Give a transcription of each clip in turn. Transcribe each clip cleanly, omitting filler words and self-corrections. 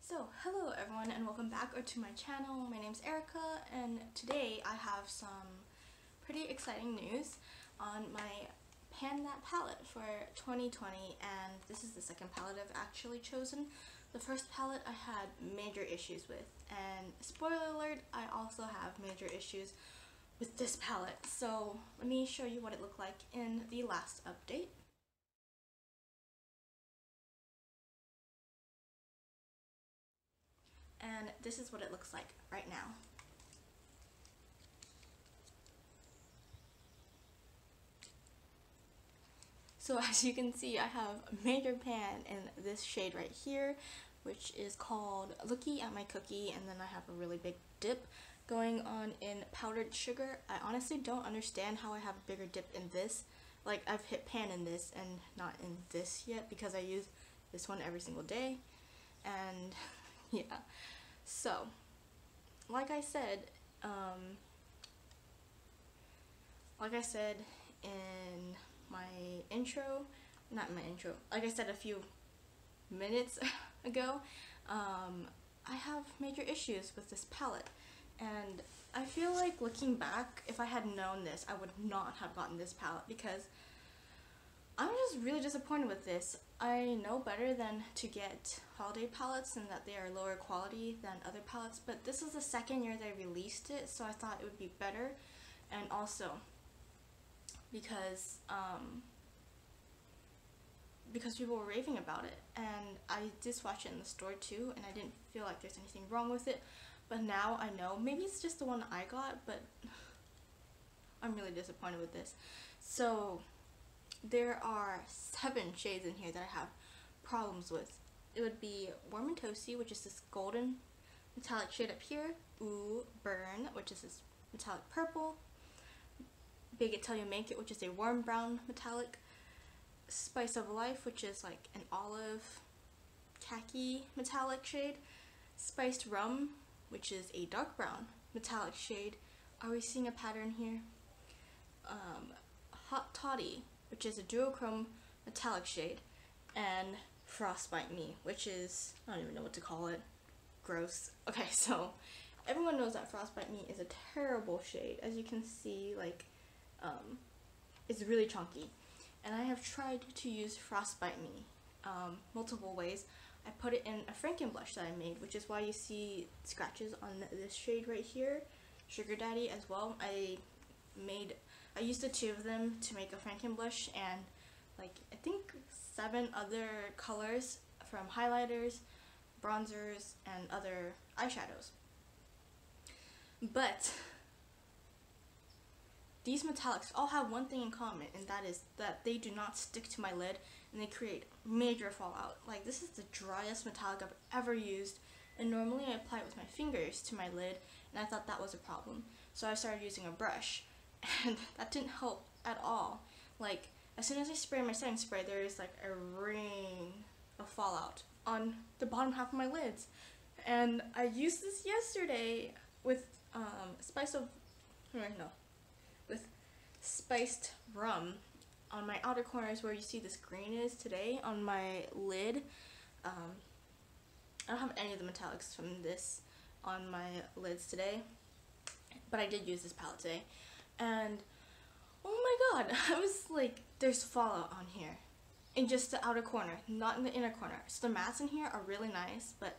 So, hello everyone and welcome back to my channel. My name's Erica and today I have some pretty exciting news on my pan that palette for 2020, and this is the second palette I've actually chosen. The first palette I had major issues with, and spoiler alert, I also have major issues with this palette. So let me show you what it looked like in the last update. And this is what it looks like right now. So as you can see, I have a major pan in this shade right here, which is called Looky at My Cookie, and then I have a really big dip going on in Powdered Sugar. I honestly don't understand how I have a bigger dip in this. Like, I've hit pan in this and not in this yet because I use this one every single day. And yeah, so like I said in my intro, not my intro, like I said a few minutes ago, I have major issues with this palette, and I feel like looking back, if I had known this, I would not have gotten this palette because I'm just really disappointed with this. I know better than to get holiday palettes and that they are lower quality than other palettes, but this is the second year they released it, so I thought it would be better. And also because people were raving about it, and I did watch it in the store too, and I didn't feel like there's anything wrong with it, but now I know. Maybe it's just the one I got, but I'm really disappointed with this. So there are 7 shades in here that I have problems with. It would be Warm and Toasty, which is this golden metallic shade up here. Ooh, Burn, which is this metallic purple. Bake It Till You Make It, which is a warm brown metallic. Spice of Life, which is like an olive khaki metallic shade. Spiced Rum, which is a dark brown metallic shade. Are we seeing a pattern here? Hot Toddy, which is a duochrome metallic shade. And Frostbite Me, which is, I don't even know what to call it. Gross. Okay, so everyone knows that Frostbite Me is a terrible shade. As you can see, like, it's really chunky. And I have tried to use Frostbite Me multiple ways. I put it in a Franken blush that I made, which is why you see scratches on this shade right here, Sugar Daddy, as well. I used the 2 of them to make a Franken blush, and like I think 7 other colors from highlighters, bronzers, and other eyeshadows. But these metallics all have one thing in common, and that is that they do not stick to my lid and they create major fallout. Like, this is the driest metallic I've ever used, and normally I apply it with my fingers to my lid, and I thought that was a problem. So I started using a brush, and that didn't help at all. Like, as soon as I spray my setting spray, there is like a ring of fallout on the bottom half of my lids. And I used this yesterday with spiced rum on my outer corners where you see this green is today on my lid. I don't have any of the metallics from this on my lids today, but I did use this palette today, and oh my god, I was like, there's fallout on here in just the outer corner, not in the inner corner. So the mattes in here are really nice, but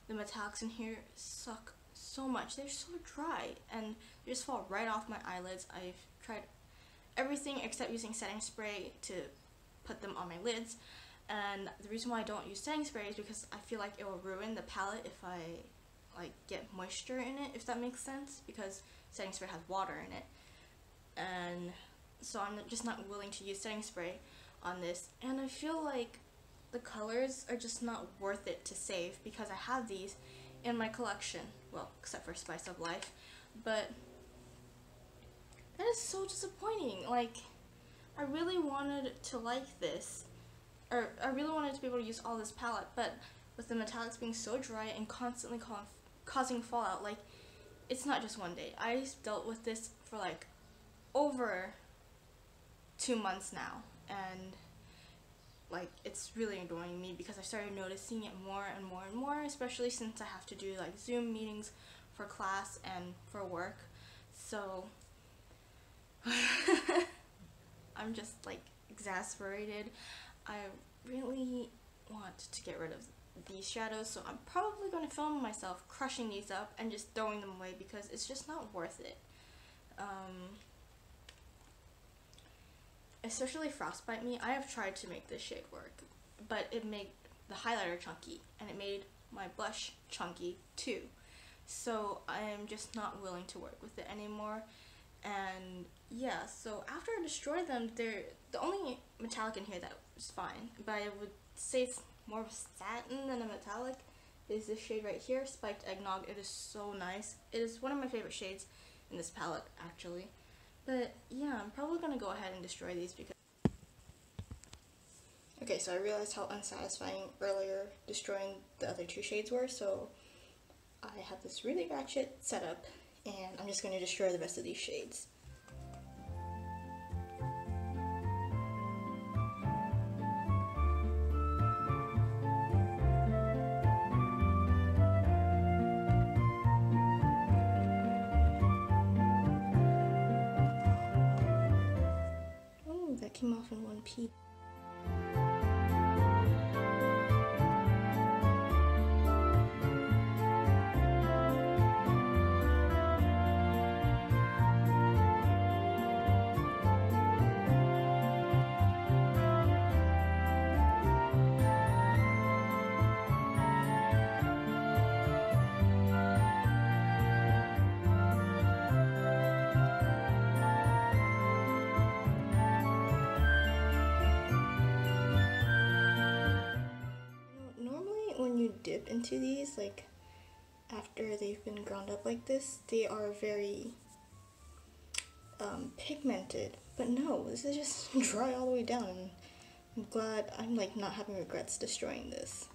the metallics in here suck so much. They're so dry and they just fall right off my eyelids. I've tried everything except using setting spray to put them on my lids, and the reason why I don't use setting spray is because I feel like it will ruin the palette if I like get moisture in it, if that makes sense, because setting spray has water in it, and so I'm just not willing to use setting spray on this. And I feel like the colors are just not worth it to save because I have these in my collection, well, except for Spice of Life, but that is so disappointing. Like, I really wanted to like this, or I really wanted to be able to use all this palette, but with the metallics being so dry and constantly causing fallout, like, it's not just one day. I dealt with this for like over 2 months now, and like it's really annoying me because I started noticing it more and more and more, especially since I have to do like Zoom meetings for class and for work. So I'm just like exasperated. I really want to get rid of these shadows, so I'm probably going to film myself crushing these up and just throwing them away because it's just not worth it. Especially Frostbite Me, I have tried to make this shade work, but it made the highlighter chunky and it made my blush chunky too. So I'm just not willing to work with it anymore. And yeah, so after I destroy them, they're the only metallic in here that is fine, but I would say it's more of a satin than a metallic is this shade right here, Spiked Eggnog. It is so nice. It is one of my favorite shades in this palette actually. But yeah, I'm probably gonna go ahead and destroy these because... Okay, so I realized how unsatisfying earlier destroying the other two shades were, so I have this really ratchet setup and I'm just going to destroy the rest of these shades. Oh, that came off in one piece. Dip into these, like after they've been ground up like this, they are very pigmented, but no, this is just dry all the way down, and I'm glad I'm like not having regrets destroying this.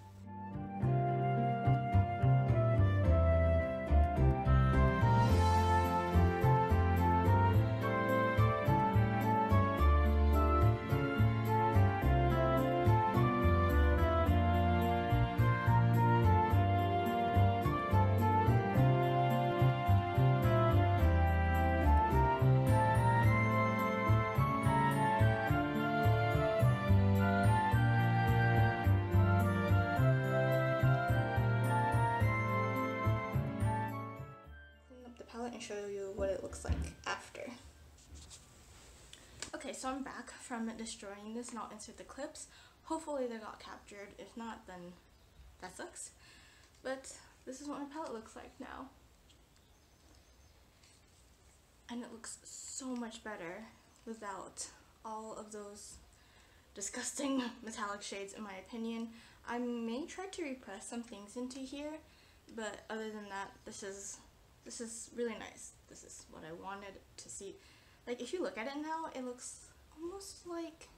And show you what it looks like after. Okay, so I'm back from destroying this and I'll insert the clips. Hopefully they got captured. If not, then that sucks. But this is what my palette looks like now. And it looks so much better without all of those disgusting metallic shades, in my opinion. I may try to repress some things into here, but other than that, this is really nice. This is what I wanted to see. Like, if you look at it now, it looks almost like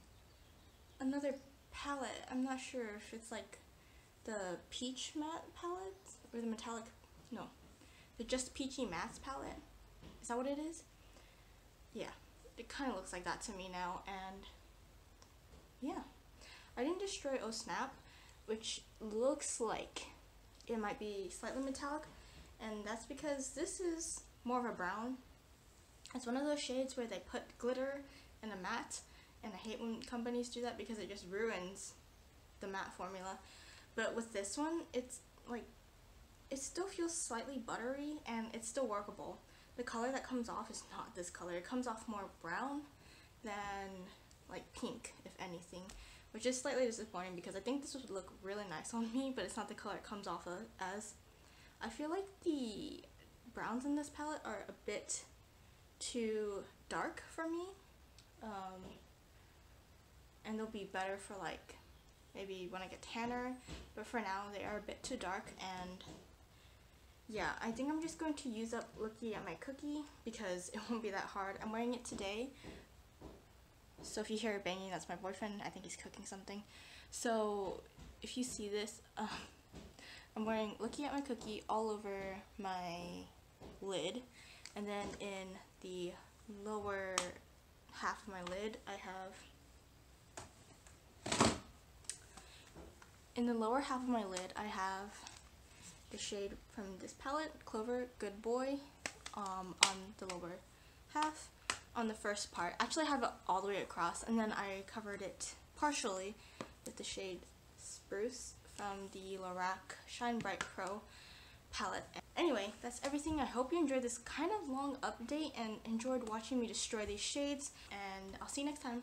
another palette. I'm not sure if it's like the peach matte palette or the metallic, no, the just peachy matte palette. Is that what it is? Yeah, it kind of looks like that to me now. And yeah, I didn't destroy Oh Snap, which looks like it might be slightly metallic. And that's because this is more of a brown. It's one of those shades where they put glitter in a matte, and I hate when companies do that because it just ruins the matte formula. But with this one, it's like, it still feels slightly buttery and it's still workable. The color that comes off is not this color. It comes off more brown than like pink, if anything, which is slightly disappointing because I think this would look really nice on me, but it's not the color it comes off as. I feel like the browns in this palette are a bit too dark for me, and they'll be better for like maybe when I get tanner, but for now they are a bit too dark. And yeah, I think I'm just going to use up Looking at My Cookie because it won't be that hard. I'm wearing it today, so if you hear it banging, that's my boyfriend. I think he's cooking something. So if you see this, I'm wearing Looking at My Cookie all over my lid, and then in the lower half of my lid I have In the lower half of my lid, I have the shade from this palette, Clover Good Boy, on the lower half. On the first part, actually I have it all the way across, and then I covered it partially with the shade Spruce from the Lorac Shine Bright Pro palette. Anyway, that's everything. I hope you enjoyed this kind of long update and enjoyed watching me destroy these shades, and I'll see you next time.